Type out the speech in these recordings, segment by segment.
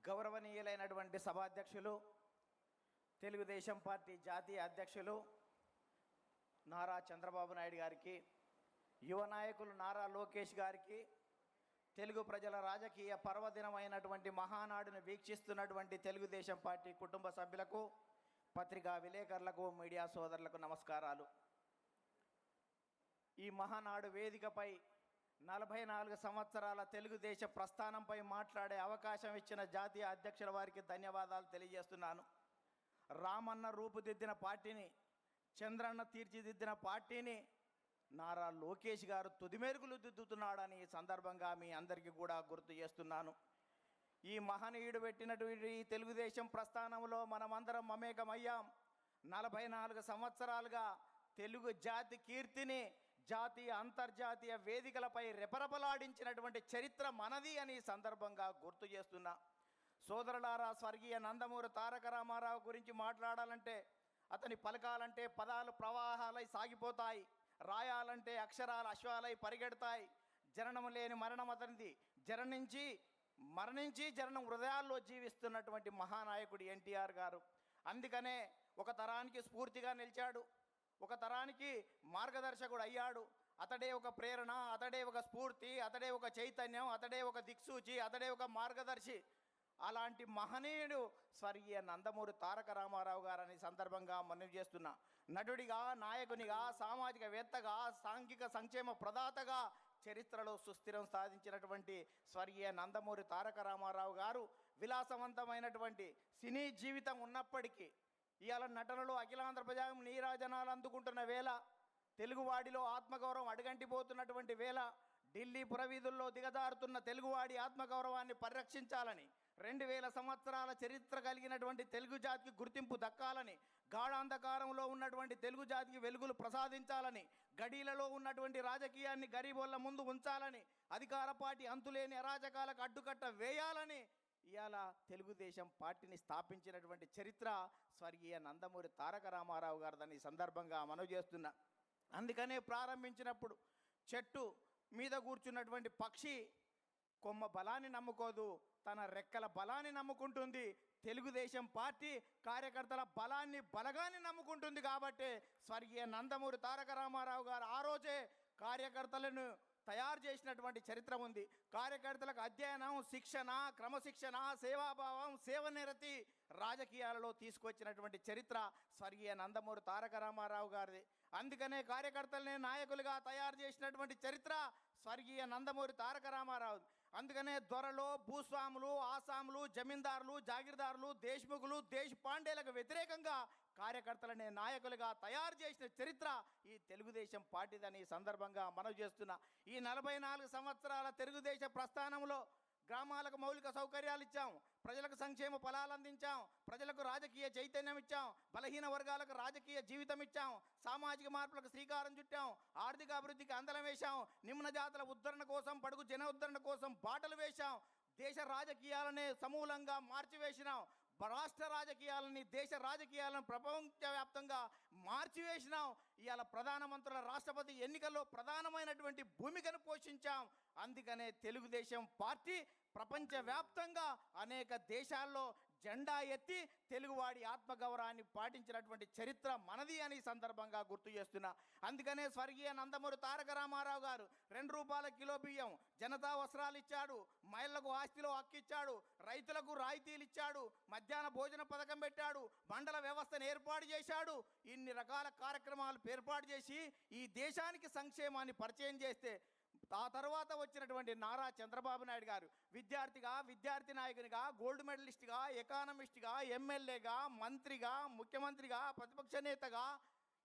గౌరవనీయులైనటువంటి సభాధ్యక్షులు, తెలుగుదేశం పార్టీ జాతీయ అధ్యక్షులు నారా చంద్రబాబు నాయుడు గారికి, యువ నాయకులు నారా లోకేష్ గారికి, తెలుగు ప్రజల రాజకీయ పర్వదినమైనటువంటి మహానాడును వీక్షిస్తున్నటువంటి తెలుగుదేశం పార్టీ కుటుంబ సభ్యులకు, పత్రికా విలేకరులకు, మీడియా సోదరులకు నమస్కారాలు. ఈ మహానాడు వేదికపై 44 సంవత్సరాల తెలుగుదేశ ప్రస్థానంపై మాట్లాడే అవకాశం ఇచ్చిన జాతీయ అధ్యక్షుల వారికి ధన్యవాదాలు తెలియజేస్తున్నాను. రామన్న రూపుదిద్దిన పార్టీని, చంద్రన్న తీర్చిదిద్దిన పార్టీని నారా లోకేష్ గారు తుదిమెరుగులు దిద్దుతున్నాడని ఈ సందర్భంగా మీ అందరికీ కూడా గుర్తు చేస్తున్నాను. ఈ మహనీయుడు పెట్టినటువంటి తెలుగుదేశం ప్రస్థానంలో మనమందరం మమేకమయ్యాం. 44 సంవత్సరాలుగా తెలుగు జాతి కీర్తిని జాతీయ అంతర్జాతీయ వేదికలపై రెపరెపలాడించినటువంటి చరిత్ర మనది అని సందర్భంగా గుర్తు చేస్తున్నా. సోదరులారా, స్వర్గీయ నందమూరి తారక రామారావు గురించి మాట్లాడాలంటే, అతని పలకాలంటే పదాలు ప్రవాహాలై సాగిపోతాయి, రాయాలంటే అక్షరాలు అశ్వాలై పరిగెడతాయి. జననం లేని మరణం అతనిది, మరణించి జననం హృదయాల్లో జీవిస్తున్నటువంటి మహానాయకుడు ఎన్టీఆర్ గారు. అందుకనే ఒక తరానికి స్ఫూర్తిగా నిలిచాడు, ఒక తరానికి మార్గదర్శకుడు అయ్యాడు. అతడే ఒక ప్రేరణ, అతడే ఒక స్ఫూర్తి, అతడే ఒక చైతన్యం, అతడే ఒక దిక్సూచి, అతడే ఒక మార్గదర్శి. అలాంటి మహనీయుడు స్వర్గీయ నందమూరి తారక రామారావు గారని సందర్భంగా మనవి చేస్తున్నా. నటుడిగా, నాయకునిగా, సామాజికవేత్తగా, సాంఘిక సంక్షేమ ప్రదాతగా చరిత్రలో సుస్థిరం సాధించినటువంటి స్వర్గీయ నందమూరి తారక రామారావు గారు విలాసవంతమైనటువంటి సినీ జీవితం ఉన్నప్పటికీ ఇవాళ నటనలో అఖిలాంధ్ర ప్రజాగం నీరాజనాలు అందుకుంటున్న వేళ, తెలుగువాడిలో ఆత్మగౌరవం అడుగంటిపోతున్నటువంటి వేళ, ఢిల్లీ పురవీధుల్లో దిగజారుతున్న తెలుగువాడి ఆత్మగౌరవాన్ని పరిరక్షించాలని, 2000 సంవత్సరాల చరిత్ర కలిగినటువంటి తెలుగు జాతికి గుర్తింపు దక్కాలని, గాఢాంధకారంలో ఉన్నటువంటి తెలుగు జాతికి వెలుగులు ప్రసాదించాలని, గడీలలో ఉన్నటువంటి రాజకీయాన్ని గరీబోళ్ళ ముందు ఉంచాలని, అధికార పార్టీ అంతులేని అరాచకాలకు అడ్డుకట్ట వేయాలని ఇవాళ తెలుగుదేశం పార్టీని స్థాపించినటువంటి చరిత్ర స్వర్గీయ నందమూరి తారక రామారావు గారిదని సందర్భంగా మనవి చేస్తున్నా. అందుకనే ప్రారంభించినప్పుడు చెట్టు మీద కూర్చున్నటువంటి పక్షి కొమ్మ బలాన్ని నమ్ముకోదు, తన రెక్కల బలాన్ని నమ్ముకుంటుంది. తెలుగుదేశం పార్టీ కార్యకర్తల బలగాన్ని నమ్ముకుంటుంది. కాబట్టి స్వర్గీయ నందమూరి తారక రామారావు గారు ఆ రోజే కార్యకర్తలను తయారు చేసినటువంటి చరిత్ర ఉంది. కార్యకర్తలకు అధ్యయనం, శిక్షణ, క్రమశిక్షణ, సేవాభావం, సేవనిరతి రాజకీయాలలో తీసుకొచ్చినటువంటి చరిత్ర స్వర్గీయ నందమూరి తారక రామారావు గారిది. అందుకనే కార్యకర్తలనే నాయకులుగా తయారు చేసినటువంటి చరిత్ర స్వర్గీయ నందమూరి తారక రామారావు. అందుకనే దొరలు, భూస్వాములు, ఆసాములు, జమీందారులు, జాగీర్దారులు, దేశ్ముఖులు, దేశపాండేలకు వ్యతిరేకంగా కార్యకర్తలనే నాయకులుగా తయారు చేసిన చరిత్ర ఈ తెలుగుదేశం పార్టీదని సందర్భంగా మనవి చేస్తున్నా. ఈ 44 సంవత్సరాల తెలుగుదేశ ప్రస్థానంలో గ్రామాలకు మౌలిక సౌకర్యాలు ఇచ్చాం, ప్రజలకు సంక్షేమ ఫలాలు అందించాం, ప్రజలకు రాజకీయ చైతన్యం ఇచ్చాం, బలహీన వర్గాలకు రాజకీయ జీవితం ఇచ్చాం, సామాజిక మార్పులకు శ్రీకారం చుట్టాం, ఆర్థిక అభివృద్ధికి అందలం వేశాం, నిమ్న జాతుల ఉద్ధరణ కోసం, బడుగు జన ఉద్ధరణ కోసం బాటలు వేశాం, దేశ రాజకీయాలనే సమూలంగా మార్చివేసినాం, రాష్ట్ర రాజకీయాలని, దేశ రాజకీయాలను ప్రపంచవ్యాప్తంగా మార్చివేసినాం. ఇవాళ ప్రధానమంత్రుల, రాష్ట్రపతి ఎన్నికల్లో ప్రధానమైనటువంటి భూమికను పోషించాం. అందుకనే తెలుగుదేశం పార్టీ ప్రపంచవ్యాప్తంగా అనేక దేశాల్లో జెండా ఎత్తి తెలుగువాడి ఆత్మగౌరవాన్ని పాటించినటువంటి చరిత్ర మనది అని సందర్భంగా గుర్తు చేస్తున్నా. అందుకనే స్వర్గీయ నందమూరి తారక రామారావు గారు 2 రూపాయల కిలో బియ్యం, జనతా వస్త్రాలు ఇచ్చాడు, మహిళలకు ఆస్తిలో హక్కు ఇచ్చాడు, రైతులకు రాయితీలు ఇచ్చాడు, మధ్యాహ్న భోజన పథకం పెట్టాడు, మండల వ్యవస్థను ఏర్పాటు చేశాడు. ఇన్ని రకాల కార్యక్రమాలు ఏర్పాటు చేసి ఈ దేశానికి సంక్షేమాన్ని పరిచయం చేస్తే ఆ తర్వాత వచ్చినటువంటి నారా చంద్రబాబు నాయుడు గారు విద్యార్థిగా, విద్యార్థి నాయకునిగా, గోల్డ్ మెడలిస్ట్గా, ఎకానమిస్ట్గా, ఎమ్మెల్యేగా, మంత్రిగా, ముఖ్యమంత్రిగా, ప్రతిపక్ష నేతగా,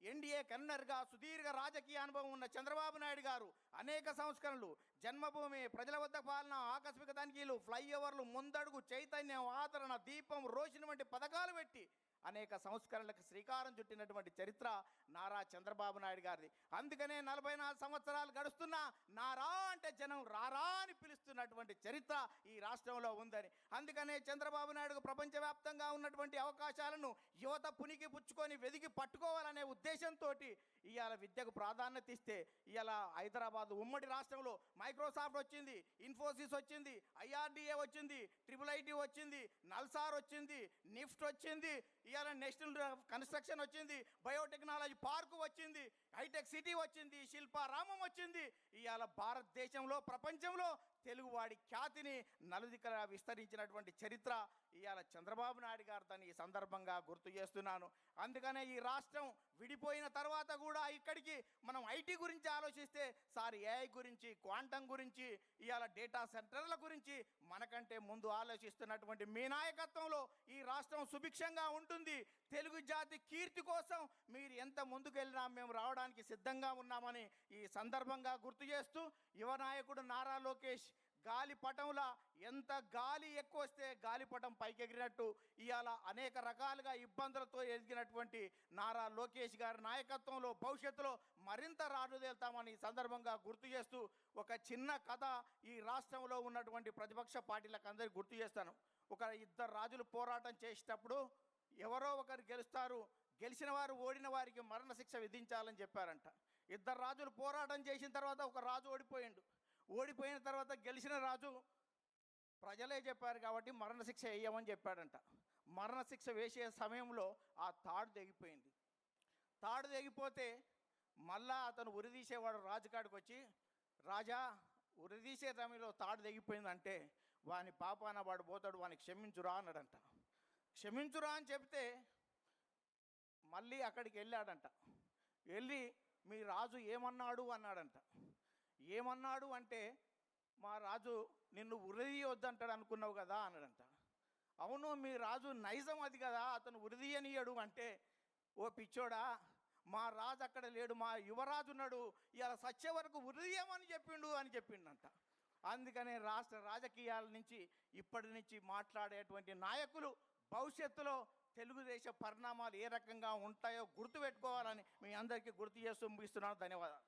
ఎన్డీఏ కన్వీనర్గా సుదీర్ఘ రాజకీయ అనుభవం ఉన్న చంద్రబాబు నాయుడు గారు అనేక సంస్కరణలు, జన్మభూమి, ప్రజల వద్ద పాలన, ఆకస్మిక తనిఖీలు, ఫ్లైఓవర్లు, ముందడుగు, చైతన్యం, ఆదరణ, దీపం, రోషిని వంటి పథకాలు పెట్టి అనేక సంస్కరణలకు శ్రీకారం చుట్టినటువంటి చరిత్ర నారా చంద్రబాబు నాయుడు గారిది. అందుకనే 44 సంవత్సరాలు గడుస్తున్నా నారా అంటే జనం రారా అని పిలుస్తున్నటువంటి చరిత్ర ఈ రాష్ట్రంలో ఉందని. అందుకనే చంద్రబాబు నాయుడుకు ప్రపంచవ్యాప్తంగా ఉన్నటువంటి అవకాశాలను యువత పునికి పుచ్చుకొని వెదికి పట్టుకోవాలనే ఉద్దేశంతో ఇవాళ విద్యకు ప్రాధాన్యత ఇస్తే ఇవాళ హైదరాబాద్ ఉమ్మడి రాష్ట్రంలో మైక్రోసాఫ్ట్ వచ్చింది, ఇన్ఫోసిస్ వచ్చింది, ఐఆర్డిఏ వచ్చింది, IIIT వచ్చింది, నల్సార్ వచ్చింది, నిఫ్ట్ వచ్చింది, ఇవాళ నేషనల్ కన్స్ట్రక్షన్ వచ్చింది, బయోటెక్నాలజీ పార్కు వచ్చింది, హైటెక్ సిటీ వచ్చింది, శిల్పారామం వచ్చింది. ఇవాళ భారతదేశంలో ప్రపంచంలో తెలుగువాడి ఖ్యాతిని నలుదికలా విస్తరించినటువంటి చరిత్ర ఇవాళ చంద్రబాబు నాయుడు గారు దాన్ని ఈ సందర్భంగా గుర్తు చేస్తున్నాను. అందుకనే ఈ రాష్ట్రం విడిపోయిన తర్వాత కూడా ఇక్కడికి మనం ఐటీ గురించి ఆలోచిస్తే సార్ ఏఐ గురించి, క్వాంటం గురించి, ఇవాళ డేటా సెంటర్ల గురించి మనకంటే ముందు ఆలోచిస్తున్నటువంటి మీ నాయకత్వంలో ఈ రాష్ట్రం సుభిక్షంగా ఉంటుంది. తెలుగు జాతి కీర్తి కోసం మీరు ఎంత ముందుకెళ్ళినా మేము రావడానికి సిద్ధంగా ఉన్నామని ఈ సందర్భంగా గుర్తు చేస్తూ యువ నాయకుడు నారా లోకేష్ గాలిపటంలా ఎంత గాలి ఎక్కువ వస్తే గాలిపటం పైకెగిరినట్టు ఇవాళ అనేక రకాలుగా ఇబ్బందులతో ఎదిగినటువంటి నారా లోకేష్ గారి నాయకత్వంలో భవిష్యత్తులో మరింత రాజుదేల్తామని సందర్భంగా గుర్తు చేస్తూ ఒక చిన్న కథ ఈ రాష్ట్రంలో ఉన్నటువంటి ప్రతిపక్ష పార్టీలకు అందరికీ గుర్తు చేస్తాను. ఒక ఇద్దరు రాజులు పోరాటం చేసేటప్పుడు ఎవరో ఒకరు గెలుస్తారు, గెలిచిన వారు ఓడిన వారికి మరణశిక్ష విధించాలని చెప్పారంట. ఇద్దరు రాజులు పోరాటం చేసిన తర్వాత ఒక రాజు ఓడిపోయిన తర్వాత గెలిచిన రాజు ప్రజలే చెప్పారు కాబట్టి మరణశిక్ష వేయమని చెప్పాడంట. మరణశిక్ష వేసే సమయంలో ఆ తాడు తెగిపోయింది. తాడు తెగిపోతే మళ్ళా అతను ఉరిదీసేవాడు రాజుకాడికి వచ్చి, రాజా ఉరిదీసే సమయంలో తాడు తెగిపోయిందంటే వాని పాపాన వాడు పోతాడు, వాని క్షమించురా అన్నాడంట. క్షమించురా అని చెప్తే మళ్ళీ అక్కడికి వెళ్ళాడంట. వెళ్ళి మీ రాజు ఏమన్నాడు అన్నాడంట. ఏమన్నాడు అంటే మా రాజు నిన్ను ఉరిదీయొద్దంటాడు అనుకున్నావు కదా అన్నాడంట. అవును మీ రాజు నైజం అది కదా, అతను ఉరిదీయనీయడు అంటే, ఓ పిచ్చోడా మా రాజు అక్కడ లేడు, మా యువరాజు ఉన్నాడు, ఇలా సచ్చే వరకు ఉరిదీయమని చెప్పిండు అని చెప్పిండంట. అందుకనే రాష్ట్ర రాజకీయాల నుంచి ఇప్పటి నుంచి మాట్లాడేటువంటి నాయకులు భవిష్యత్తులో తెలుగుదేశ పరిణామాలు ఏ రకంగా ఉంటాయో గుర్తుపెట్టుకోవాలని మీ అందరికీ గుర్తు చేస్తూ ముగిస్తున్నాను. ధన్యవాదాలు.